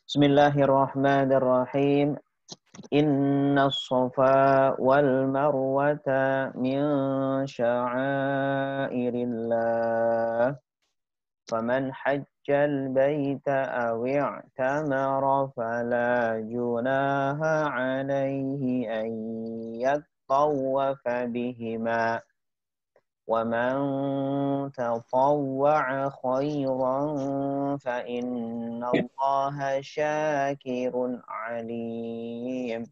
Bismillahirrahmanirrahim. Inna as-safa wal marwata min sya'airillah. Faman hajjal baita aw i'tamara fala junaha alaihi an yattawafa bihima. وَمَنْ تَطَوَّعَ خَيْرًا فَإِنَّ اللَّهَ شَاكِرٌ عَلِيمٌ.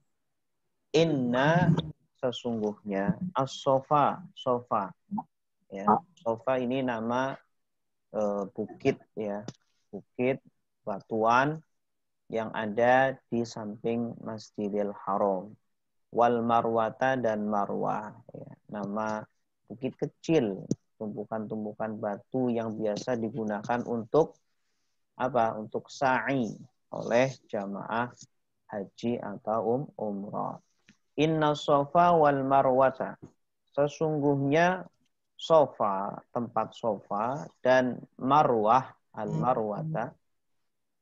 Inna sesungguhnya as-sofa, sofa ya. Sofa ini nama bukit ya, bukit batuan yang ada di samping Masjidil Haram. Wal marwata dan marwah ya. Nama bukit kecil, tumpukan-tumpukan batu yang biasa digunakan untuk apa? Untuk sa'i oleh jamaah haji atau umrah. Inna sofa wal marwata. Sesungguhnya sofa, tempat sofa, dan marwah, al-marwata,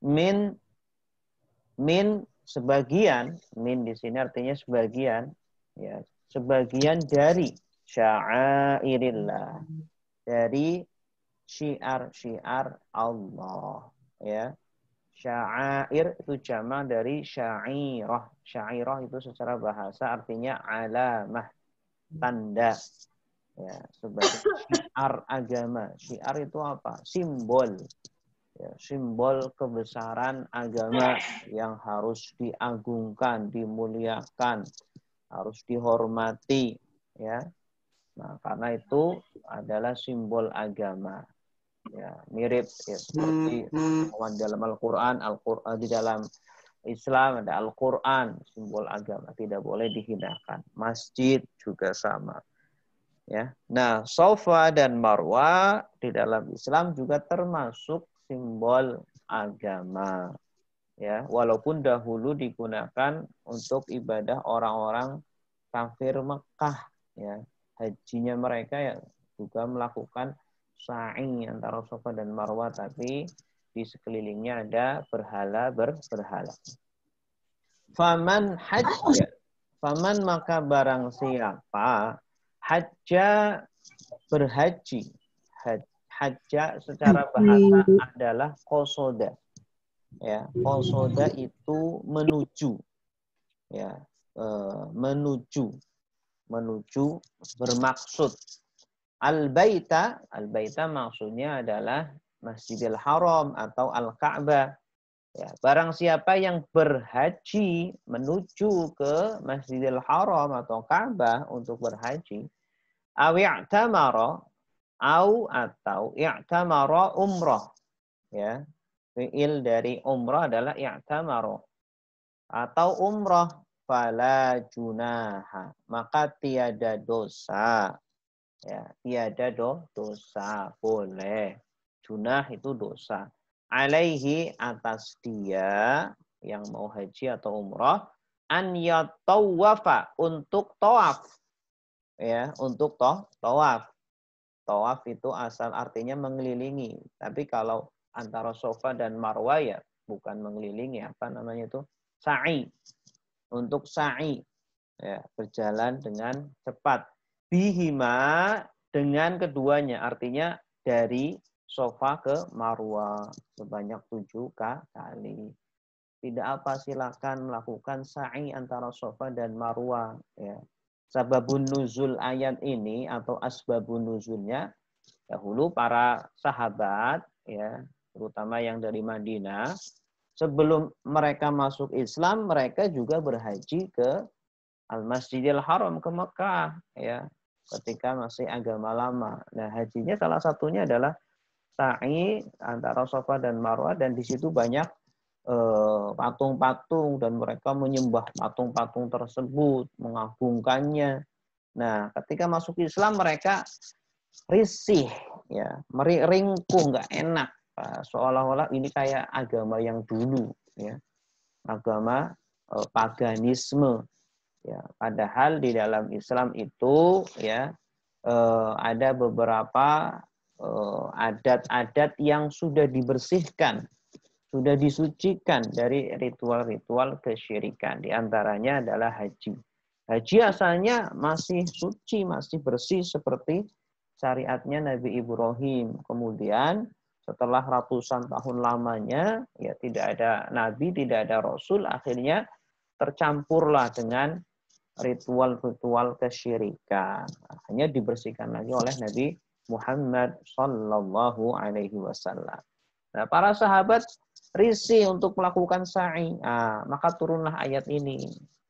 min sebagian, min di sini artinya sebagian, ya, sebagian dari sya'airillah, dari syiar-syiar Allah ya. Sya'air itu jama' dari sya'irah. Sya'irah itu secara bahasa artinya alamah, tanda ya, sebagai syiar agama. Syiar itu apa? Simbol ya, simbol kebesaran agama yang harus diagungkan, dimuliakan, harus dihormati ya. Nah, karena itu adalah simbol agama. Ya, mirip ya, seperti dalam Al-Qur'an, di dalam Islam ada Al-Qur'an, simbol agama, tidak boleh dihinakan. Masjid juga sama. Ya. Nah, Safa dan Marwah di dalam Islam juga termasuk simbol agama. Ya, walaupun dahulu digunakan untuk ibadah orang-orang kafir Mekah ya. Hajinya mereka ya juga melakukan sa'i antara Safa dan Marwah, tapi di sekelilingnya ada berhala. Faman hajja, faman maka barang siapa hajja berhaji. Hajja secara bahasa adalah qasoda. Ya, qasoda itu menuju. Ya, menuju bermaksud. Al-baita maksudnya adalah Masjidil Haram atau Al-Ka'bah. Ya, barang siapa yang berhaji menuju ke Masjidil Haram atau Ka'bah untuk berhaji, atau i'tamara umrah. Ya, fi'il dari umrah adalah i'tamara atau umrah, fala junaha, maka tiada dosa ya, tiada dosa, boleh. Junah itu dosa. Alaihi, atas dia yang mau haji atau umrah, an yatawafa, untuk tawaf ya, untuk tawaf. Tawaf itu asal artinya mengelilingi, tapi kalau antara Safa dan Marwah ya bukan mengelilingi, apa namanya itu? Sa'i. Untuk sa'i ya, berjalan dengan cepat. Bihima, dengan keduanya, artinya dari Safa ke Marwah sebanyak 7 kali. Tidak apa, silakan melakukan sa'i antara Safa dan Marwah ya. Sababun nuzul ayat ini atau asbabun nuzulnya, dahulu para sahabat ya, terutama yang dari Madinah, sebelum mereka masuk Islam, mereka juga berhaji ke Al-Masjidil Haram, ke Mekah ya, ketika masih agama lama. Nah, hajinya salah satunya adalah sa'i antara Safa dan Marwah, dan di situ banyak patung-patung dan mereka menyembah patung-patung tersebut, mengagungkannya. Nah, ketika masuk Islam mereka risih ya, ringkuh, nggak enak, seolah-olah ini kayak agama yang dulu ya, agama paganisme ya. Padahal di dalam Islam itu ya ada beberapa adat-adat yang sudah dibersihkan, sudah disucikan dari ritual-ritual kesyirikan. Di antaranya adalah haji. Haji asalnya masih suci, masih bersih seperti syariatnya Nabi Ibrahim. Kemudian setelah ratusan tahun lamanya, ya tidak ada nabi, tidak ada rasul, akhirnya tercampurlah dengan ritual-ritual kesyirikan. Hanya dibersihkan lagi oleh Nabi Muhammad Sallallahu Alaihi Wasallam. Nah, para sahabat risih untuk melakukan sa'i. Nah, maka turunlah ayat ini.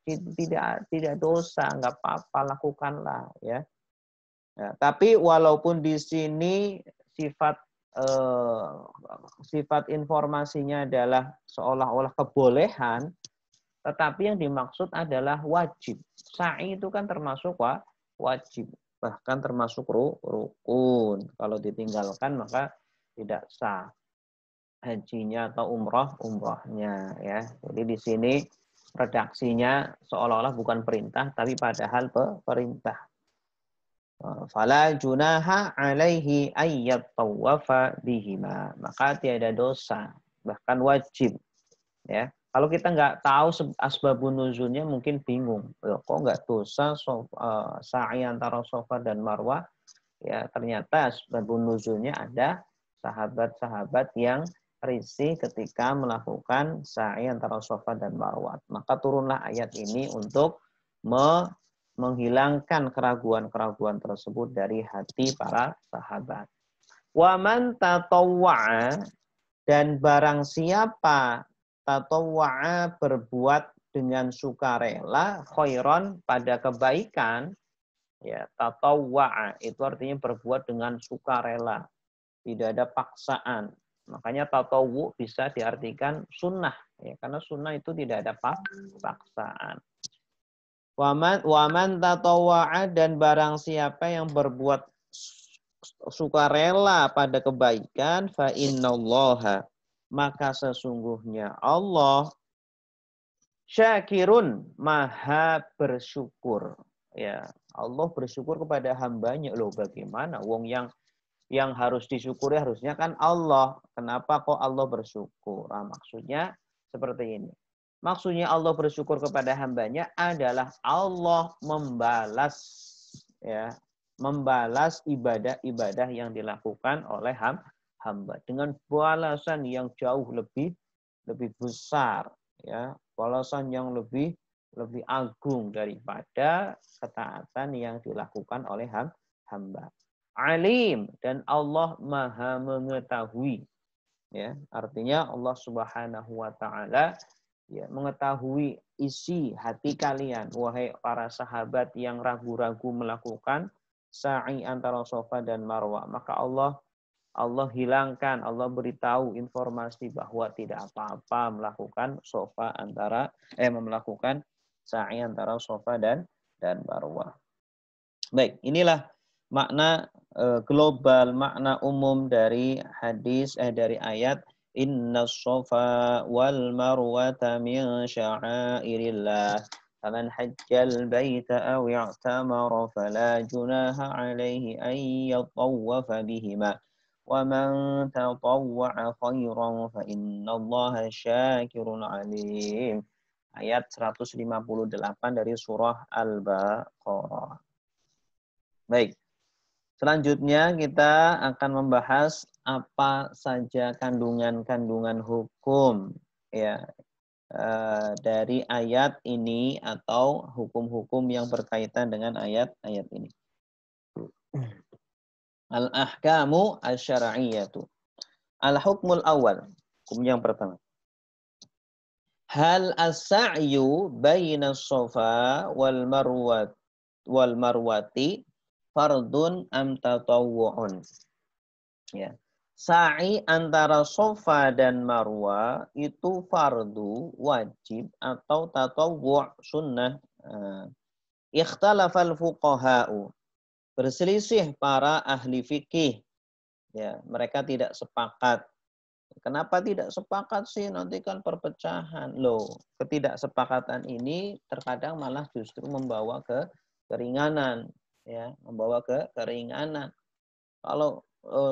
Tidak dosa, nggak apa-apa, lakukanlah, ya. Ya, tapi walaupun di sini sifat sifat informasinya adalah seolah-olah kebolehan, tetapi yang dimaksud adalah wajib. Sa'i itu kan termasuk wajib, bahkan termasuk rukun. Kalau ditinggalkan maka tidak sah hajinya atau umrohnya, ya. Jadi di sini redaksinya seolah-olah bukan perintah, tapi padahal perintah. Fala junaha alaihi ayyat tawafa bihima. Maka tiada dosa, bahkan wajib. Ya, kalau kita nggak tahu asbabun nuzulnya mungkin bingung. Loh, kok nggak dosa sa'i antara Safa dan Marwah? Ya, ternyata asbabun nuzulnya ada sahabat-sahabat yang risih ketika melakukan sa'i antara Safa dan Marwah. Maka turunlah ayat ini untuk menghilangkan keraguan-keraguan tersebut dari hati para sahabat. Wa man tatawwa'a, dan barang siapa tatawwa'a berbuat dengan sukarela khairan pada kebaikan, ya, tatawwa'a itu artinya berbuat dengan sukarela, tidak ada paksaan. Makanya tatawwu bisa diartikan sunnah, ya, karena sunnah itu tidak ada paksaan. Waman tatawwa'a, dan barang siapa yang berbuat sukarela pada kebaikan, fa innallaha, maka sesungguhnya Allah syakirun, maha bersyukur. Ya, Allah bersyukur kepada hambanya. Loh, bagaimana? Wong yang harus disyukuri harusnya kan Allah. Kenapa kok Allah bersyukur? Nah, maksudnya seperti ini. Maksudnya Allah bersyukur kepada hambanya adalah Allah membalas, ya, membalas ibadah-ibadah yang dilakukan oleh hamba dengan balasan yang jauh lebih besar, ya, balasan yang lebih agung daripada ketaatan yang dilakukan oleh hamba. Alim, dan Allah maha mengetahui, ya, artinya Allah Subhanahu wa taala, ya, mengetahui isi hati kalian, wahai para sahabat yang ragu-ragu melakukan sa'i antara Safa dan Marwah. Maka Allah hilangkan, Allah beritahu informasi bahwa tidak apa-apa melakukan melakukan sa'i antara Safa dan Marwah. Baik, inilah makna global, makna umum dari dari ayat innas safa wal marwata min sya'airillah faman hajjal baita aw i'tamara fala junaha alaihi ay yatawwafa bihima wa man tatawwa'a khairan fa innallaha syakirun alim. Ayat 158 dari surah Al-Baqarah. Baik. Selanjutnya kita akan membahas apa saja kandungan-kandungan hukum, ya, dari ayat ini atau hukum-hukum yang berkaitan dengan ayat-ayat ini. Al-ahkamu asy-syar'iyyatu. Al-hukmul awal. Hukum yang pertama. Hal as-sa'yu baina as-safa wal marwati fardun am tatawwu'un. Ya. Sa'i antara Safa dan Marwa itu fardu, wajib, atau tatawwu', sunnah. Ikhtalafal fuqaha'u. Berselisih para ahli fikih. Ya, mereka tidak sepakat. Kenapa tidak sepakat sih? Nanti kan perpecahan. Loh, ketidaksepakatan ini terkadang malah justru membawa ke keringanan, ya, membawa ke keringanan. Kalau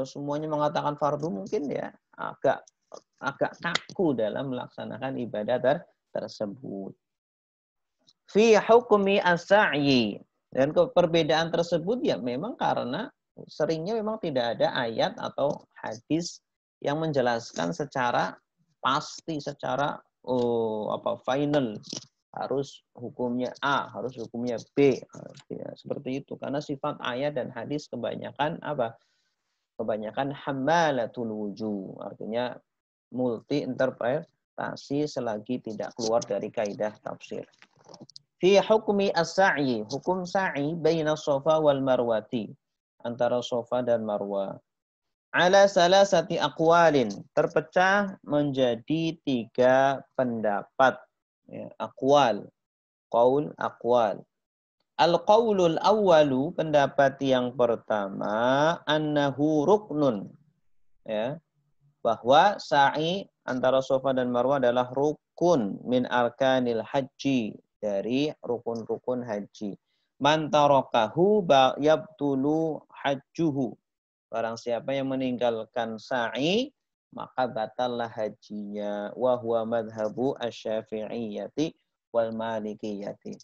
semuanya mengatakan fardu mungkin ya agak kaku dalam melaksanakan ibadah tersebut. Fi hukmi as-sa'yi. Dan perbedaan tersebut ya memang karena seringnya memang tidak ada ayat atau hadis yang menjelaskan secara pasti, secara final harus hukumnya A, harus hukumnya B. Ya, seperti itu. Karena sifat ayat dan hadis kebanyakan apa? Kebanyakan hammalatul wujuh. Artinya multi interpretasi selagi tidak keluar dari kaidah tafsir. Fi hukmi as-sa'i, hukum sa'i baina Safa wal Marwati, antara Safa dan Marwa. Ala salasati aqwalin, terpecah menjadi 3 pendapat. Ya, aqwal, qaul, aqwal. Al-qaulul awwalu, pendapat yang pertama, annahu ruknun. Ya, bahwa sa'i antara Safa dan Marwa adalah rukun min arkanil haji, dari rukun-rukun haji. Man tarakahu yabtulu hajjuhu. Barang siapa yang meninggalkan sa'i, maka batallah hajinya. Wa huwa madhabu asy-Syafi'iyyati wal Malikiyati.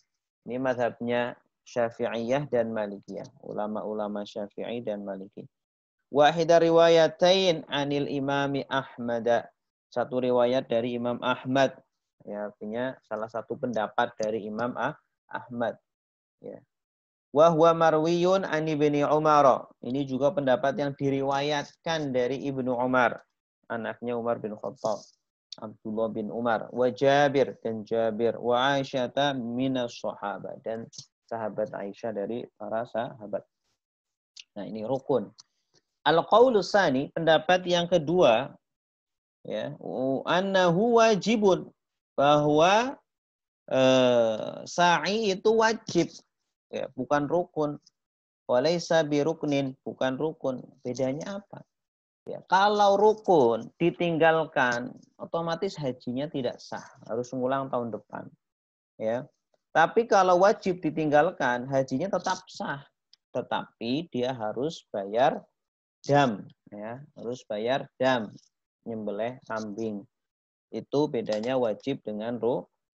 Ini madhabnya Syafi'iyah dan Malikiyah. Ulama-ulama Syafi'i dan Maliki. Wahida riwayatain anil imami Ahmad. Satu riwayat dari Imam Ahmad. Ya, artinya salah satu pendapat dari Imam Ahmad. Ya. Wa huwa marwiyun an Ibni Umar. Ini juga pendapat yang diriwayatkan dari Ibnu Umar, anaknya Umar bin Khattab, Abdullah bin Umar, wa Jabir dan Jabir, wa Aisyata minas sahabat, dan sahabat Aisyah dari para sahabat. Nah, ini rukun. Al-qaulu tsani, pendapat yang kedua, ya, annahu wajibun, bahwa sa'i itu wajib, ya, bukan rukun. Walaysa biruknin, bukan rukun. Bedanya apa? Ya, kalau rukun ditinggalkan, otomatis hajinya tidak sah, harus mengulang tahun depan. Ya. Tapi kalau wajib ditinggalkan, hajinya tetap sah, tetapi dia harus bayar dam, ya, harus bayar dam, nyembelih kambing. Itu bedanya wajib dengan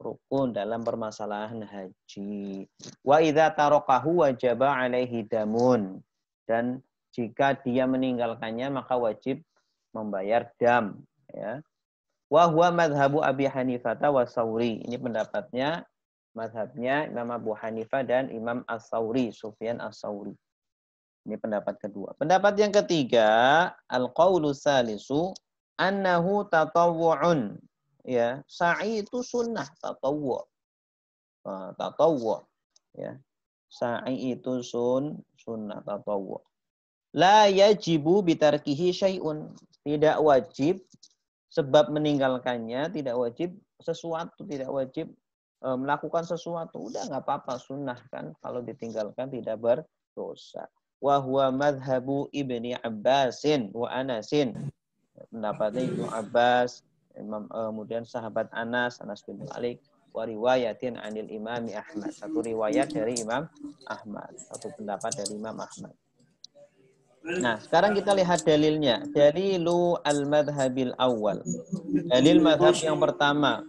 rukun dalam permasalahan haji. Wa idza tarakahu wajaba alaihi damun. Dan jika dia meninggalkannya maka wajib membayar dam, ya. Wa huwa madhabu Abi Hanifah wa Tsauri. Ini pendapatnya madhabnya Imam Abu Hanifah dan Imam As-Tsauri, Sufyan As-Tsauri. Ini pendapat kedua. Pendapat yang ketiga, al-qaulu tsalisu annahu tatawwu'un. Ya, sa'i itu sunnah, tatawwu'. Tatawwu', ya. Sa'i itu sunnah, tatawwu'. La yajibu bitarkihi syai'un. Tidak wajib sebab meninggalkannya, tidak wajib sesuatu, tidak wajib melakukan sesuatu. Udah nggak apa-apa, sunnah kan. Kalau ditinggalkan tidak berdosa. Wa huwa madhabu Ibni Abbasin wa Anasin. Pendapatnya Ibnu Abbas, kemudian sahabat Anas bin Malik, wa riwayatin anil Imami Ahmad. Satu riwayat dari Imam Ahmad, satu pendapat dari Imam Ahmad. Nah, sekarang kita lihat dalilnya. Dalilu al-madhabil awal. Dalil madhab yang pertama.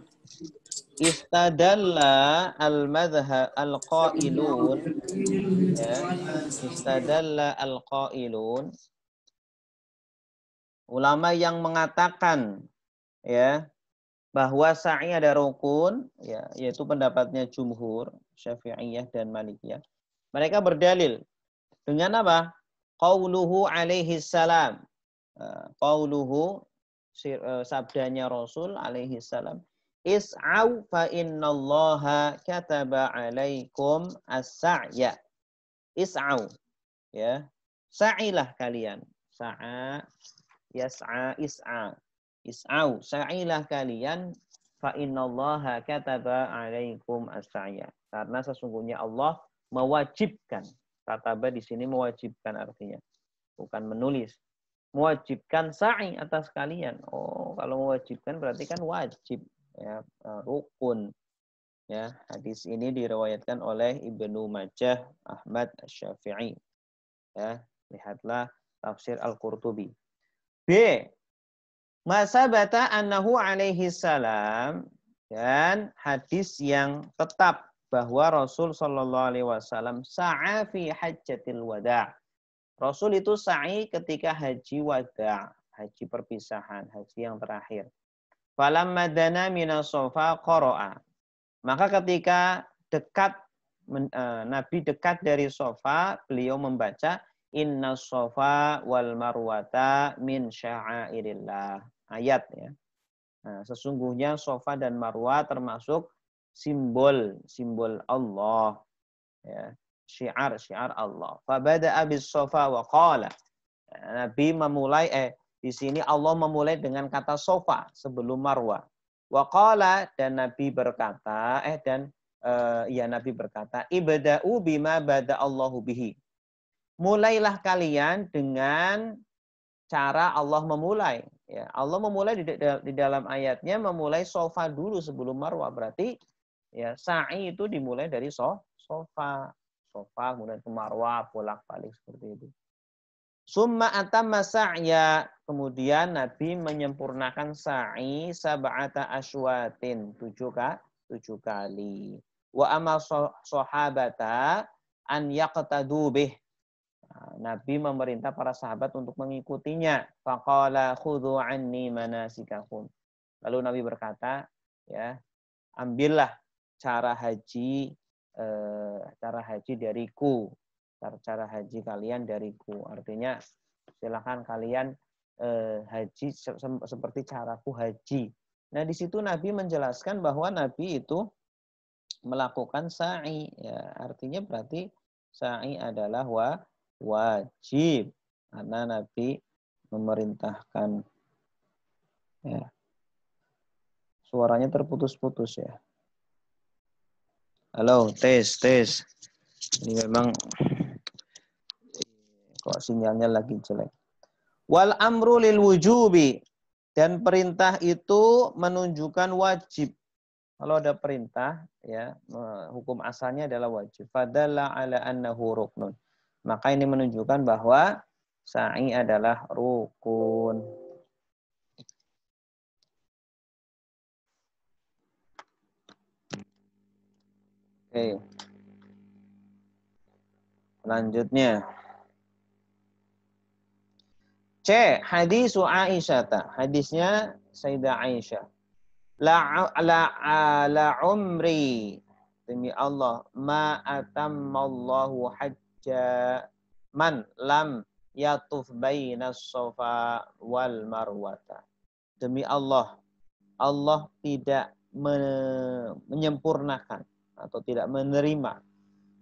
Istadalla al-madhab al-qailun. Ya. Istadalla al-qailun. Ulama yang mengatakan, ya, bahwa sa'i ada rukun, ya, yaitu pendapatnya jumhur, Syafi'iyah dan Malikiyah. Mereka berdalil dengan apa? Qauluhu alaihi salam. Qauluhu, sabdanya Rasul alaihi salam. Is'au fa innallaha kataba alaikum as-sa'ya. Is'au, ya. Sa'ilah kalian. Sa'a, yas'a, is'a. Is'au, sa'ilah kalian, fa innallaha kataba alaikum as-sa'ya. Karena sesungguhnya Allah mewajibkan. Kataba di sini mewajibkan artinya, bukan menulis. Mewajibkan sa'i atas kalian. Oh, kalau mewajibkan berarti kan wajib, ya, rukun. Ya, hadis ini diriwayatkan oleh Ibnu Majah, Ahmad, Asy-Syafi'i. Ya, lihatlah Tafsir Al-Qurtubi. B. Masabata annahu alaihi salam, dan hadis yang tetap bahwa Rasul sallallahu alaihi wasallam sa'a fi hajjatil wada'. Rasul itu sa'i ketika haji wada', haji perpisahan, haji yang terakhir. Falamma dana minas Safa qara'a. Maka ketika Nabi dekat dari Safa, beliau membaca Inna Safa wal Marwata min sya'airillah. Ayat ya. Nah, sesungguhnya Safa dan Marwah termasuk simbol Allah. Ya. Syiar Allah. Fabada'a bis Safa wa qala. Nabi memulai di sini Allah memulai dengan kata Safa sebelum Marwah. Wa qala, dan Nabi berkata Nabi berkata, ibda'u bima bada'allahu bihi. Mulailah kalian dengan cara Allah memulai. Ya, Allah memulai di dalam ayatnya memulai Safa dulu sebelum Marwah. Berarti ya sa'i itu dimulai dari Safa, kemudian ke Marwah, bolak-balik seperti itu. Summa atamma sa'ya, kemudian Nabi menyempurnakan sa'i sab'ata asywatin, 7 kali. Wa amal sahabata an yaqtadu bih. Nabi memerintah para sahabat untuk mengikutinya. Faqala khudhu anni manasikakum. Lalu Nabi berkata, ya, ambillah cara haji dariku. Cara haji kalian dariku. Artinya silakan kalian haji seperti caraku haji. Nah, di situ Nabi menjelaskan bahwa Nabi itu melakukan sa'i. Ya, artinya berarti sa'i adalah wajib. Karena Nabi memerintahkan. Ya. Suaranya terputus-putus ya. Halo, tes. Ini memang kok sinyalnya lagi jelek. Wal amru lil wujubi, dan perintah itu menunjukkan wajib. Kalau ada perintah, ya, hukum asalnya adalah wajib. Fadalla ala annahu ruknun. Maka ini menunjukkan bahwa sa'i adalah rukun. Oke. Selanjutnya. C. Hadisu Aisyah. Hadisnya Sayyidah Aisyah. La umri, demi Allah, ma atammallahu hajja man lam yatuf bainas Safa wal Marwata. Demi Allah, Allah tidak menyempurnakan atau tidak menerima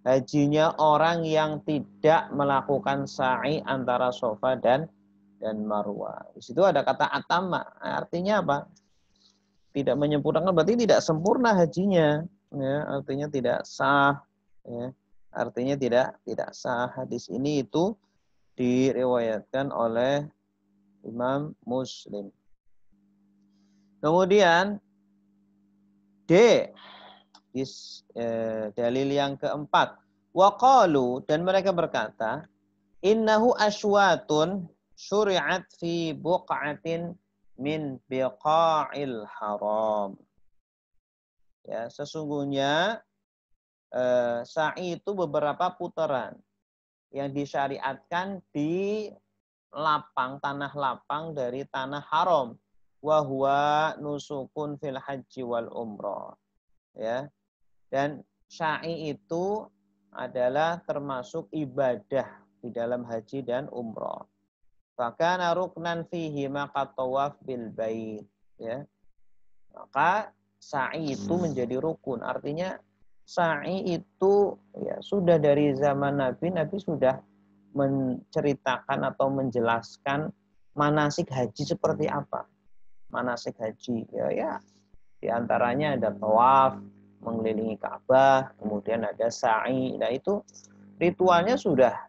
hajinya orang yang tidak melakukan sa'i antara Safa dan Marwah. Di situ ada kata atama. Artinya apa? Tidak menyempurnakan berarti tidak sempurna hajinya. Ya, artinya tidak sah. Ya, artinya tidak sah. Hadis ini itu diriwayatkan oleh Imam Muslim. Kemudian D. Dalil yang keempat. Waqalu, dan mereka berkata, innahu aswatun syuri'at fi buq'atin min biqa'il haram. Ya, sesungguhnya sa'i itu beberapa putaran yang disyariatkan di tanah lapang dari tanah haram. Wa huwa nusukun fil haji wal umrah. Ya. Dan sa'i itu adalah termasuk ibadah di dalam haji dan umrah. Fakana ruknan fihi maka tawaf bil bait, ya. Maka sa'i itu menjadi rukun. Artinya sa'i itu ya sudah dari zaman Nabi sudah menceritakan atau menjelaskan manasik haji seperti apa. Manasik haji ya di antaranya ada tawaf, mengelilingi Ka'bah, kemudian ada sa'i. Nah, itu ritualnya sudah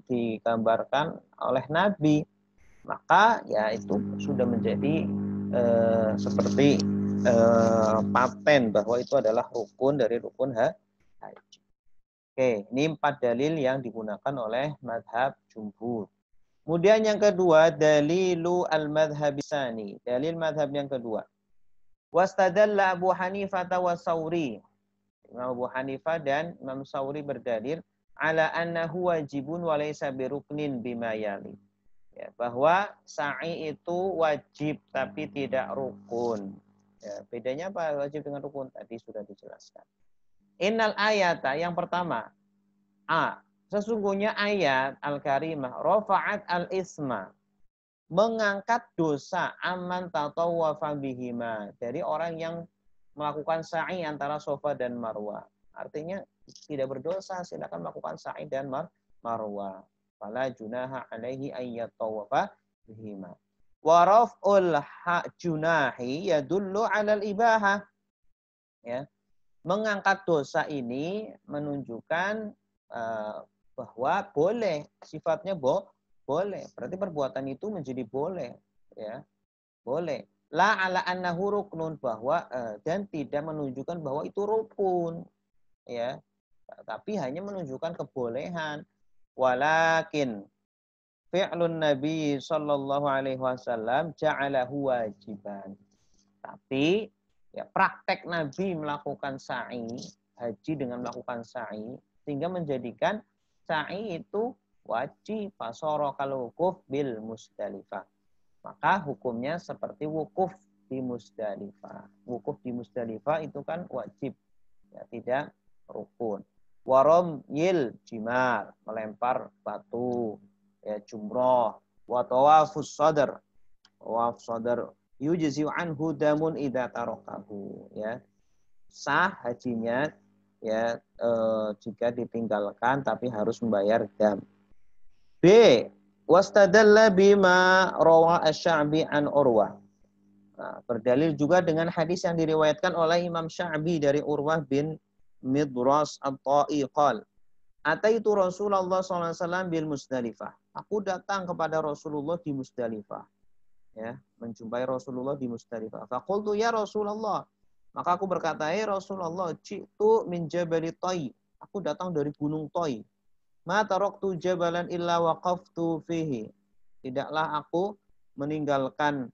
digambarkan oleh Nabi, maka ya itu sudah menjadi seperti paten bahwa itu adalah rukun dari rukun haji. Oke, ini 4 dalil yang digunakan oleh madhab jumhur. Kemudian yang kedua, dalilu al-madhabisani. Dalil madhab yang kedua. Wastadalla Abu Hanifah wa Sauri. Imam Abu Hanifah dan Imam Sauri berdalil ala annahu wajibun wa laysa biruknin bima yali. Ya, bahwa sa'i itu wajib tapi tidak rukun. Ya, bedanya apa wajib dengan rukun? Tadi sudah dijelaskan. Innal ayata yang pertama. A. Sesungguhnya ayat Al-Karimah rafa'at al-isma, mengangkat dosa aman tatawwafa bihima, dari orang yang melakukan sa'i antara Safa dan Marwah. Artinya tidak berdosa, silakan melakukan sa'i dan Marwah. Fala junaha alaihi ayyatawafa bihima. Wa raf'ul junahi yadullu 'alal ibahah. Ya. Mengangkat dosa ini menunjukkan bahwa boleh, sifatnya boleh. Berarti perbuatan itu menjadi boleh, ya. Boleh. La ala annahu ruknun, bahwa dan tidak menunjukkan bahwa itu rukun, ya. Tapi hanya menunjukkan kebolehan. Walakin fi'lun Nabi sallallahu alaihi wasallam ja'alahu wajiban. Tapi ya praktek Nabi melakukan sa'i, haji dengan melakukan sa'i, sehingga menjadikan sa'i itu wajib. Fasara kal wukuf bil Musdalifah. Maka hukumnya seperti wukuf di Musdalifah. Wukuf di Musdalifah itu kan wajib, ya, tidak rukun. Waramyil jimar, melempar batu, ya, jumroh. Wa tawafus sadr, tawaf sadr yujzi'u anhu damun idza tarakahu, ya. Sah hajinya, ya, jika ditinggalkan tapi harus membayar dam. B. Wastadalla bima rawa asy-Sya'bi an Urwah. Nah, berdalil juga dengan hadis yang diriwayatkan oleh Imam Sya'bi dari Urwah bin Midras at-Ta'i qal. Ataitu Rasulullah SAW bil Musdalifah. Aku datang kepada Rasulullah di Musdalifah. Ya, menjumpai Rasulullah di Musdalifah. Faqultu ya Rasulullah. Maka aku berkata, "Ya Rasulullah, ji'tu min Jabal Tay." Aku datang dari Gunung Tay. Ma taraktu jabalan illa waqaftu fihi. Tidaklah aku meninggalkan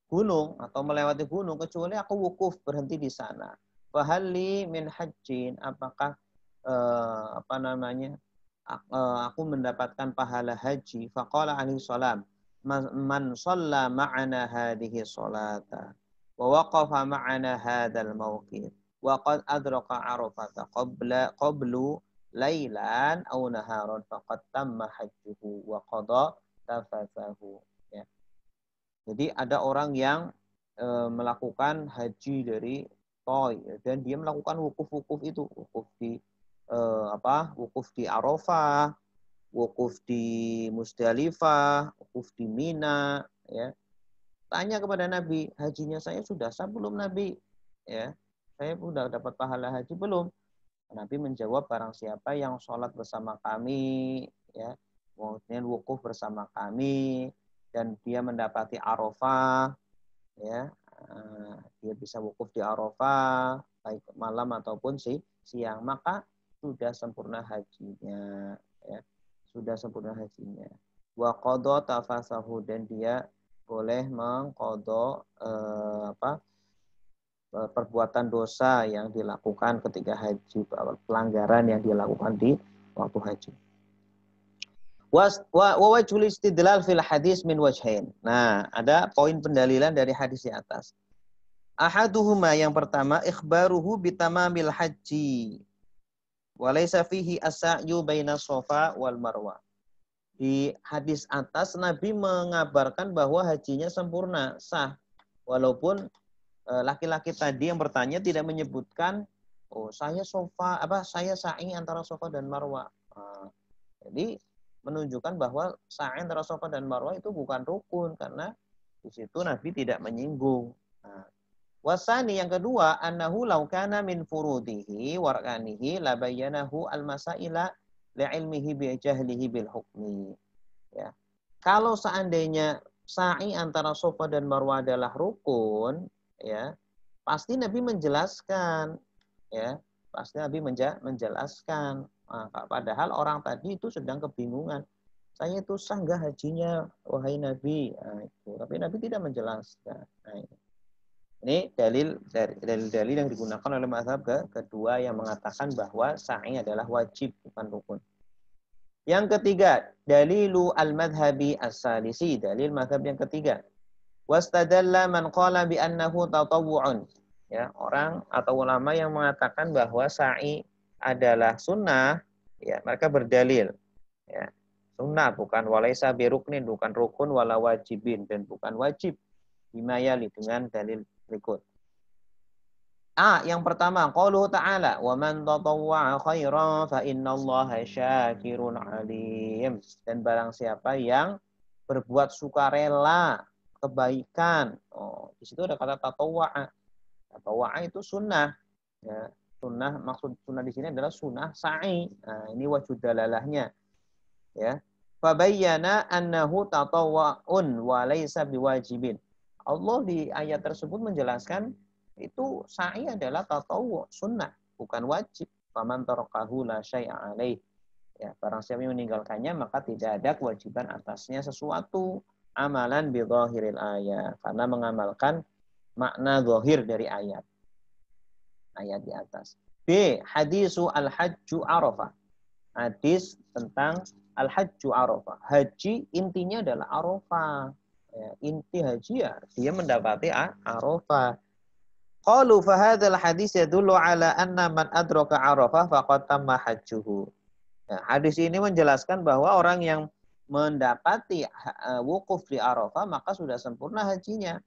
gunung atau melewati gunung kecuali aku wukuf, berhenti di sana. Fahalli min hajjin, apakah aku mendapatkan pahala haji? Faqala alaihi salam, man shalla ma'ana hadhihi sholata wa waqafa ma'ana hadzal mawqif wa qad adraka arafata qablu lailan aw naharan faqad tamma hajjuhu wa qada tafathahu. Ya. Jadi ada orang yang melakukan haji dari Toy, dan dia melakukan wukuf-wukuf itu, wukuf di wukuf di Arafah, wukuf di Musdalifah, wukuf di Mina, ya. Tanya kepada Nabi, hajinya saya sudah sah belum Nabi? Ya, saya sudah dapat pahala haji belum? Nabi menjawab, barang siapa yang sholat bersama kami, ya, kemudian wukuf bersama kami, dan dia mendapati Arafah, ya, dia bisa wukuf di Arafah baik malam ataupun siang, maka sudah sempurna hajinya, ya, sudah sempurna hajinya. Wa qada tafasahu, dan dia boleh mengqada perbuatan dosa yang dilakukan ketika haji, pelanggaran yang dilakukan di waktu haji. Wa wajhul istidlal fil hadis min wajhain. Nah, ada poin pendalilan dari hadis di atas. Ahaduhuma, yang pertama, ikhbaruhu bitamamil haji wa laysa fihi as-sa'yu baina Shafa wal Marwah. Di hadis atas Nabi mengabarkan bahwa hajinya sempurna, sah, walaupun laki-laki tadi yang bertanya tidak menyebutkan, oh saya saya sa'i antara Shafa dan Marwah. Jadi menunjukkan bahwa sa'i antara Shafa dan Marwah itu bukan rukun, karena di situ Nabi tidak menyinggung. Wasani, yang kedua, annahu law kana min furudihi warkanihi la bayyanahu al-masaila li'ilmihi bi jahlihi bil hukmi. Ya. Kalau seandainya sa'i antara Shafa dan Marwah adalah rukun, ya, pasti Nabi menjelaskan, ya, pasti Nabi menjelaskan. Padahal orang tadi itu sedang kebingungan. Saya itu sah nggak hajinya, wahai Nabi? Nah, itu. Tapi Nabi tidak menjelaskan. Nah, ini dalil-dalil yang digunakan oleh mazhab kedua yang mengatakan bahwa sa'i adalah wajib, bukan rukun. Yang ketiga, dalilu al-madhabi as-salisi, dalil mazhab yang ketiga. Wastadalla man qala bi annahu tatawwu'un. Ya, orang atau ulama yang mengatakan bahwa sa'i adalah sunnah, ya, mereka berdalil, ya. Sunnah bukan walaisa biruknin, bukan rukun wala wajibin, dan bukan wajib bimayali, dengan dalil berikut. Yang pertama, qauluhu ta'ala, wa man tatawwa'a khairan fa innallaha syakirun alim. Dan barang siapa yang berbuat sukarela kebaikan. Di situ ada kata tatawwa'a. Tatawwa'a itu sunnah. Ya, sunnah, maksud sunnah di sini adalah sunnah sa'i. Nah, ini wajud dalalahnya. Ya. Fabayyana annahu tatawwa'un wa laysa biwajibin. Allah di ayat tersebut menjelaskan itu sa'i adalah tatawwu', sunnah, bukan wajib. Faman tarakahu la syai'a alaih. Ya, barang siapa yang meninggalkannya maka tidak ada kewajiban atasnya sesuatu. Amalan bi dhahiril ayat, karena mengamalkan makna zahir dari ayat di atas. B. Hadisu al-hajju Arafah. Hadis tentang al-hajju Arafah. Haji intinya adalah Arafah. Ya, inti haji ya dia mendapati Arafah. Qalu fa hadzal hadis yadullu ala anna man adraka Arafah faqad tamma hajjuhu. Ya, hadis ini menjelaskan bahwa orang yang mendapati wukuf di Arafah maka sudah sempurna hajinya.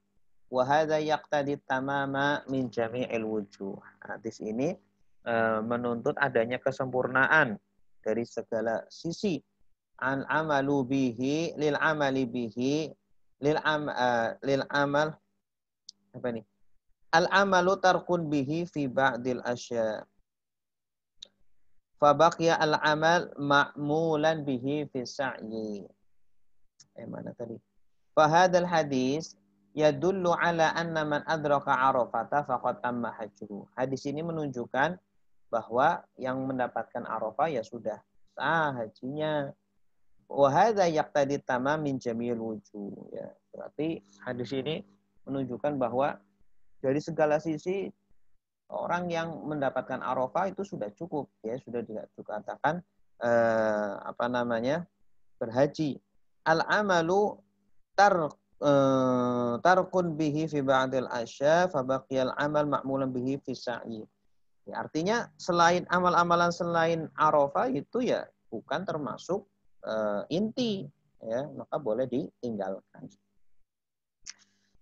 Wa hadza yaqtadi tamama min jami'il wujuh. Hadis ini menuntut adanya kesempurnaan dari segala sisi. An amalu bihi lil amali bihi lil amal apa ini? Al amalu tarkun bihi fi ba'dil asya. Fa baqiya al amal ma'mulan bihi fi sa'yi. Mana tadi? Fa hadzal hadis yadullu ala anna man adraka Arafata faqad tamma hajjuhu. Hadis ini menunjukkan bahwa yang mendapatkan Arafah ya sudah sah hajinya. Wa hadza yaqtadi tamam min jamil wujuh. Ya, berarti hadis ini menunjukkan bahwa dari segala sisi orang yang mendapatkan Arafah itu sudah cukup, ya, sudah dikatakan berhaji. Al amalu tarkun bihi fi ba'dil asya fa baqiyal amal ma'mulan bihi fi sa'i. Ya, artinya selain amal-amalan selain Arafah itu ya bukan termasuk inti, ya, maka boleh ditinggalkan.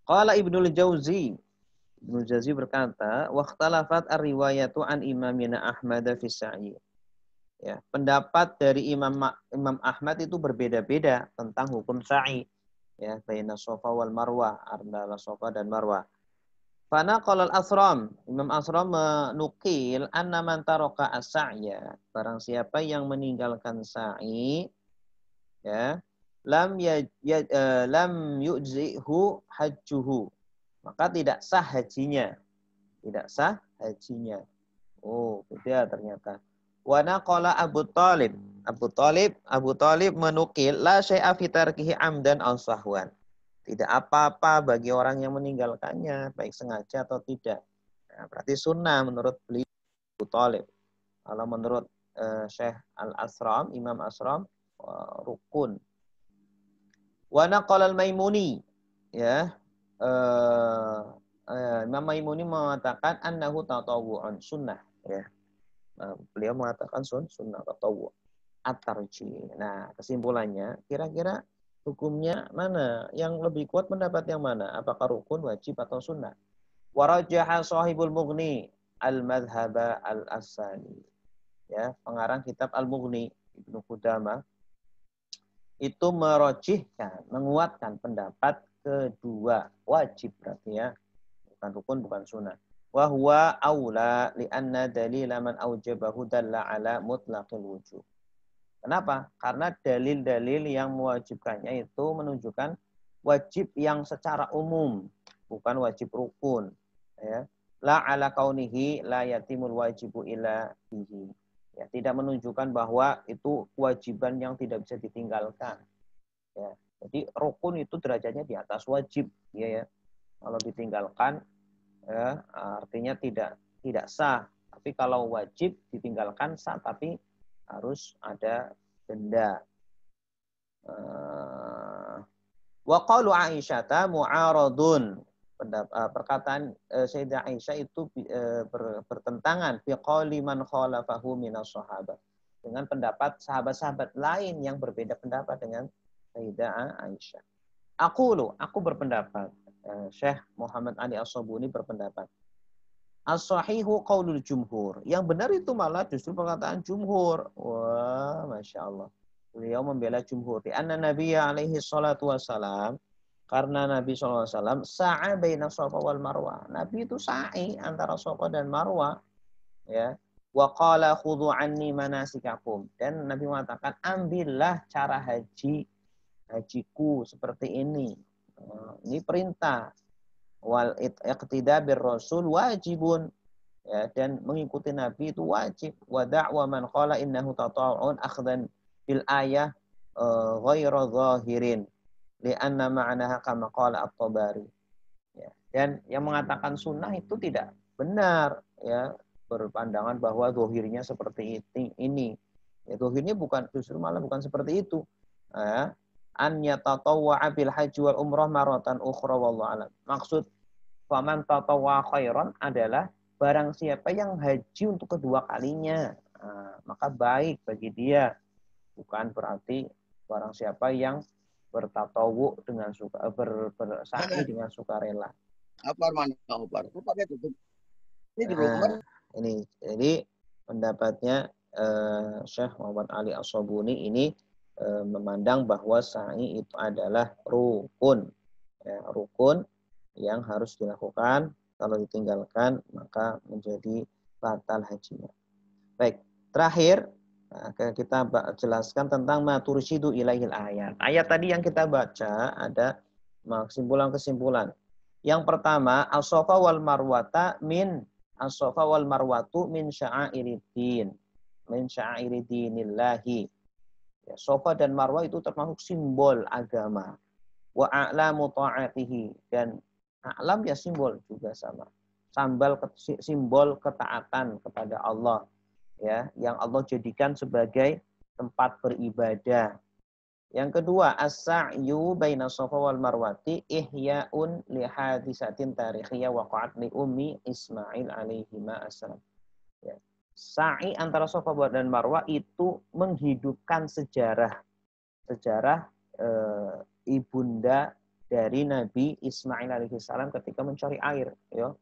Qala Ibnul Jauzi berkata, waqtalafat ar-riwayatu an imamina Ahmad fi sa'i. Ya, pendapat dari Imam Ahmad itu berbeda-beda tentang hukum sa'i, ya, baina Safa wal Marwah, antara Safa dan Marwah. Fana qala al-Asram, Imam Asram menukil anna man taraka as-sa'ya, barang siapa yang meninggalkan sa'i, ya, lam yujzihu hajjuhu, maka tidak sah hajinya. Oh, beda ternyata. Wa naqala Abu Talib menukil la syai'a fi tarkihi amdan aw sahwan. Tidak apa-apa bagi orang yang meninggalkannya, baik sengaja atau tidak. Nah, berarti sunnah menurut beliau Abu Talib. Kalau menurut Syekh Al-Asram, Imam Asram, rukun. Wa naqala al-Maimuni, ya, Imam Maimuni mengatakan annahu tatawwu'un, sunnah, ya. Beliau mengatakan sunnah tatawwu', at-tarjih. Nah, kesimpulannya kira-kira hukumnya mana? Yang lebih kuat pendapat yang mana? Apakah rukun, wajib atau sunnah? Wa rajjaha sahibul Mughni al-madhhaba al-asani. Ya, pengarang kitab Al-Mughni Ibnu Qudamah itu merojihkan, menguatkan pendapat kedua, wajib berarti, ya, bukan rukun, bukan sunnah. Wa huwa aula li'anna dalila man aujabahu dalla ala mutlaqil wujub. Kenapa? Karena dalil-dalil yang mewajibkannya itu menunjukkan wajib yang secara umum, bukan wajib rukun, ya. la ala kaunihi la yatimul wajibu illa bihi. Ya, tidak menunjukkan bahwa itu kewajiban yang tidak bisa ditinggalkan. Ya, jadi rukun itu derajatnya di atas wajib, ya. Kalau ditinggalkan, ya, artinya tidak sah. Tapi kalau wajib ditinggalkan sah, tapi harus ada denda. Wa qalu Aisyata mu'aradun. Perkataan Sayyidah Aisyah itu bertentangan fi qawli man khalafahu minas sahabat, dengan pendapat sahabat-sahabat lain yang berbeda pendapat dengan Sayyidah Aisyah. Aku berpendapat, Syekh Muhammad Ali As-Sabuni berpendapat, as-sahihu qaulul jumhur. Yang benar itu malah justru perkataan jumhur. Wah, Masya Allah. Beliau membela jumhur. Di anna Nabiya alaihi salatu wassalam, karena Nabi SAW sa'a baina Safa wal Marwah. Nabi itu sa'i antara Safa dan Marwah. Ya. Wa qala khudhu anni manasikakum. Dan Nabi mengatakan, ambillah cara hajiku seperti ini. Ini perintah. Wal iqtida bir rasul wajibun. Ya, dan mengikuti Nabi itu wajib. Wa da'wa man qala innahu tata'un akhdan bil ayah ghairu zahirin. Li'anna ma'naha kama qala at-Tabari. Ya. Dan yang mengatakan sunnah itu tidak benar, ya, berpandangan bahwa zahirnya seperti ini. Ya, zahirnya justru malah bukan seperti itu. Ya. An yatatawwa'a bil haji wal umrah maratan ukhra wallahu alam. Maksud faman tatawwa khairan adalah barang siapa yang haji untuk kedua kalinya, maka baik bagi dia. Bukan berarti barang siapa yang bertatawu dengan bersa'i dengan sukarela. Apa mana Opar? Kok pakai tutup? Ini di rumah. Ini jadi pendapatnya Syekh Muhammad Ali As-Sabuni ini memandang bahwa sa'i itu adalah rukun. Ya, rukun yang harus dilakukan. Kalau ditinggalkan maka menjadi batal hajinya. Baik, terakhir kita jelaskan tentang matursyidu ilaihil ayat. Ayat tadi yang kita baca ada kesimpulan-kesimpulan. Yang pertama, as-safa wal marwata min as-safa wal marwatu min sya'airidin. Min sya'airidinillahi. Ya, safa dan marwah itu termasuk simbol agama. Wa a'lamu ta'atihi, dan a'lam ya simbol juga sama. Simbol ketaatan kepada Allah. Ya, yang Allah jadikan sebagai tempat beribadah. Yang kedua, as-sa'yu baina Safa wal Marwati ihya'un li hadisatin tarikhiyah waqa'at li ummi Ismail alaihi assalam. Ya. Sa'i antara Safa dan Marwah itu menghidupkan sejarah ibunda dari Nabi Ismail alaihi salam ketika mencari air. Ya.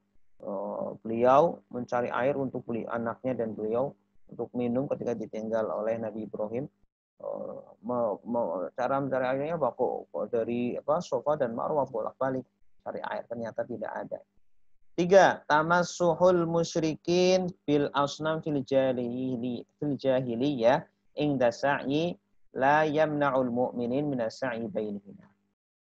Beliau mencari air untuk anaknya dan beliau untuk minum ketika ditinggal oleh Nabi Ibrahim. Cara mencari airnya dari Safa dan Marwah bolak-balik cari air, ternyata tidak ada. 3. Tamassuhul musyrikin bil asnam fil jahiliyah ingda sa'i la yamna'ul mu'minin minas sa'i bainihima.